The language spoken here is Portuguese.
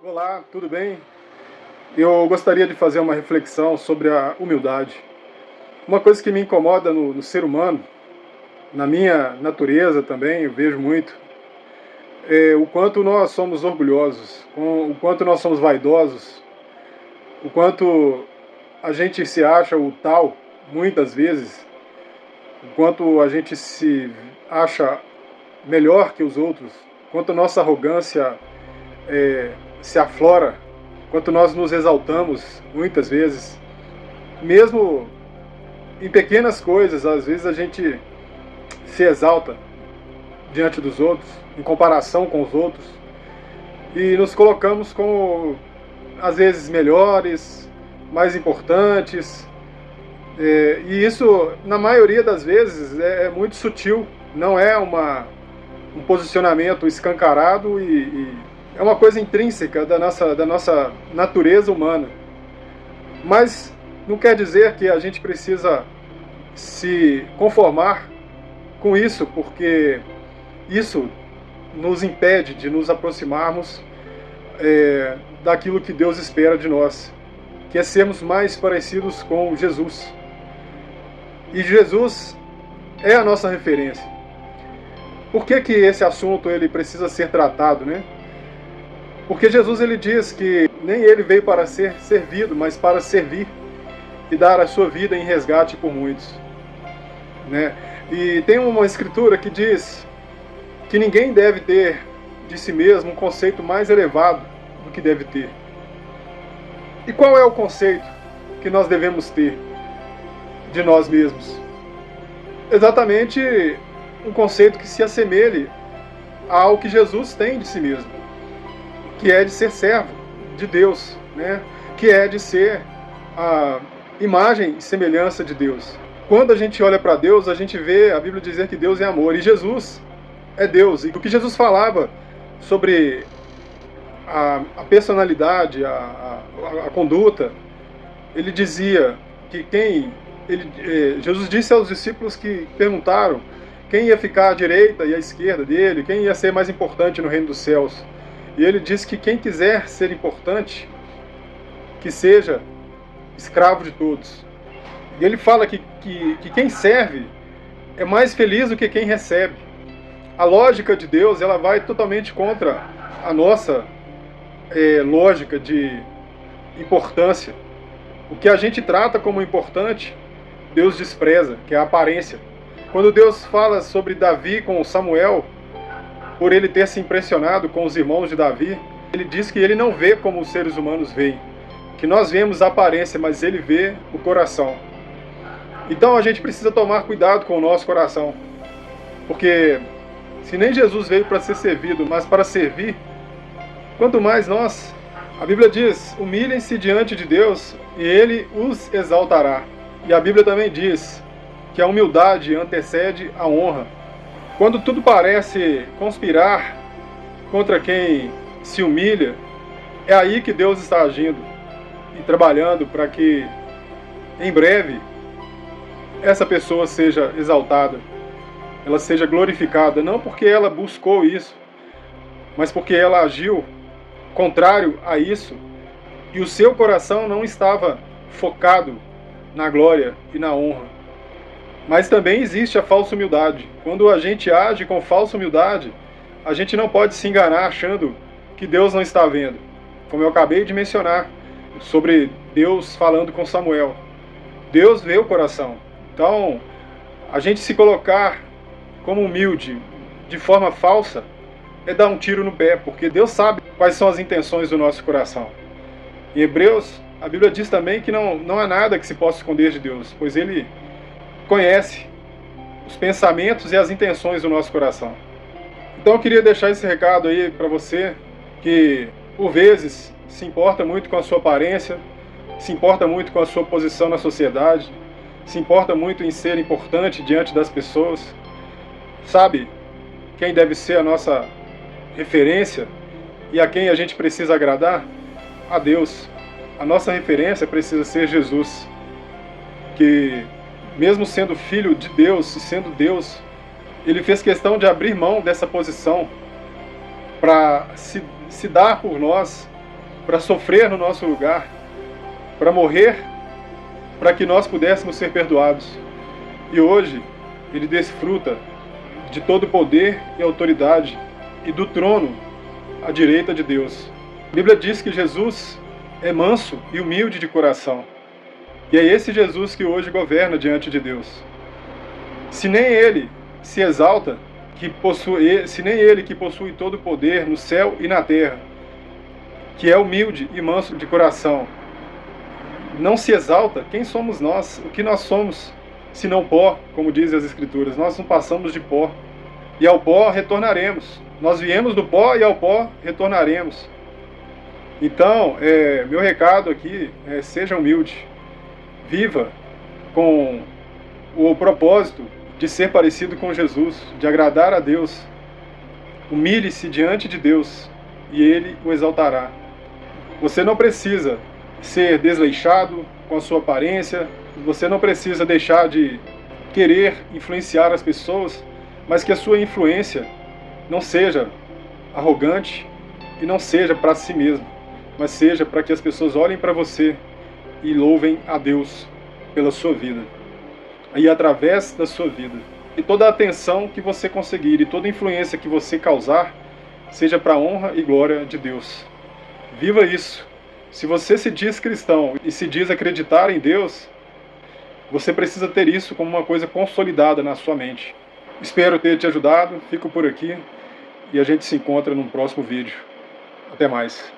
Olá, tudo bem? Eu gostaria de fazer uma reflexão sobre a humildade. Uma coisa que me incomoda no ser humano, na minha natureza também, eu vejo muito, é o quanto nós somos orgulhosos, o quanto nós somos vaidosos, o quanto a gente se acha o tal, muitas vezes, o quanto a gente se acha melhor que os outros, o quanto a nossa arrogância se aflora, o quanto nós nos exaltamos muitas vezes, mesmo em pequenas coisas, às vezes a gente se exalta diante dos outros, em comparação com os outros, e nos colocamos como, às vezes, melhores, mais importantes, e isso, na maioria das vezes, é muito sutil, não é um posicionamento escancarado e é uma coisa intrínseca da nossa natureza humana. Mas não quer dizer que a gente precisa se conformar com isso, porque isso nos impede de nos aproximarmos daquilo que Deus espera de nós, que é sermos mais parecidos com Jesus. E Jesus é a nossa referência. Por que esse assunto ele precisa ser tratado, né? Porque Jesus ele diz que nem ele veio para ser servido, mas para servir e dar a sua vida em resgate por muitos, né? E tem uma escritura que diz que ninguém deve ter de si mesmo um conceito mais elevado do que deve ter. E qual é o conceito que nós devemos ter de nós mesmos? Exatamente um conceito que se assemelhe ao que Jesus tem de si mesmo, que é de ser servo de Deus, né? Que é de ser a imagem e semelhança de Deus. Quando a gente olha para Deus, a gente vê a Bíblia dizer que Deus é amor, e Jesus é Deus. E o que Jesus falava sobre a personalidade, a conduta, ele dizia que Jesus disse aos discípulos que perguntaram quem ia ficar à direita e à esquerda dele, quem ia ser mais importante no reino dos céus. E ele disse que quem quiser ser importante, que seja escravo de todos. E ele fala que quem serve é mais feliz do que quem recebe. A lógica de Deus ela vai totalmente contra a nossa lógica de importância. O que a gente trata como importante, Deus despreza, que é a aparência. Quando Deus fala sobre Davi com Samuel, por ele ter se impressionado com os irmãos de Davi, ele diz que ele não vê como os seres humanos veem, que nós vemos a aparência, mas ele vê o coração. Então a gente precisa tomar cuidado com o nosso coração, porque se nem Jesus veio para ser servido, mas para servir, quanto mais nós. A Bíblia diz, humilhem-se diante de Deus e Ele os exaltará. E a Bíblia também diz que a humildade antecede a honra. Quando tudo parece conspirar contra quem se humilha, é aí que Deus está agindo e trabalhando para que, em breve, essa pessoa seja exaltada, ela seja glorificada, não porque ela buscou isso, mas porque ela agiu contrário a isso e o seu coração não estava focado na glória e na honra. Mas também existe a falsa humildade. Quando a gente age com falsa humildade, a gente não pode se enganar achando que Deus não está vendo. Como eu acabei de mencionar, sobre Deus falando com Samuel. Deus vê o coração. Então, a gente se colocar como humilde de forma falsa é dar um tiro no pé, porque Deus sabe quais são as intenções do nosso coração. Em Hebreus, a Bíblia diz também que não há nada que se possa esconder de Deus, pois Ele conhece os pensamentos e as intenções do nosso coração. Então eu queria deixar esse recado aí para você, que por vezes se importa muito com a sua aparência, se importa muito com a sua posição na sociedade, se importa muito em ser importante diante das pessoas. Sabe quem deve ser a nossa referência e a quem a gente precisa agradar? A Deus. A nossa referência precisa ser Jesus, que mesmo sendo filho de Deus e sendo Deus, ele fez questão de abrir mão dessa posição para se dar por nós para sofrer no nosso lugar, para morrer, para que nós pudéssemos ser perdoados. E hoje ele desfruta de todo o poder e autoridade e do trono à direita de Deus. A Bíblia diz que Jesus é manso e humilde de coração. E é esse Jesus que hoje governa diante de Deus. Se nem ele se exalta, se nem ele que possui todo o poder no céu e na terra, que é humilde e manso de coração, não se exalta, quem somos nós? O que nós somos, se não pó, como dizem as Escrituras? Nós não passamos de pó, e ao pó retornaremos. Nós viemos do pó e ao pó retornaremos. Então, meu recado aqui é: seja humilde, viva com o propósito de ser parecido com Jesus, de agradar a Deus. Humilhe-se diante de Deus e Ele o exaltará. Você não precisa ser desleixado com a sua aparência, você não precisa deixar de querer influenciar as pessoas, mas que a sua influência não seja arrogante e não seja para si mesmo, mas seja para que as pessoas olhem para você e louvem a Deus pela sua vida e através da sua vida. E toda a atenção que você conseguir e toda a influência que você causar seja para a honra e glória de Deus. Viva isso! Se você se diz cristão e se diz acreditar em Deus, você precisa ter isso como uma coisa consolidada na sua mente. Espero ter te ajudado, fico por aqui e a gente se encontra num próximo vídeo. Até mais!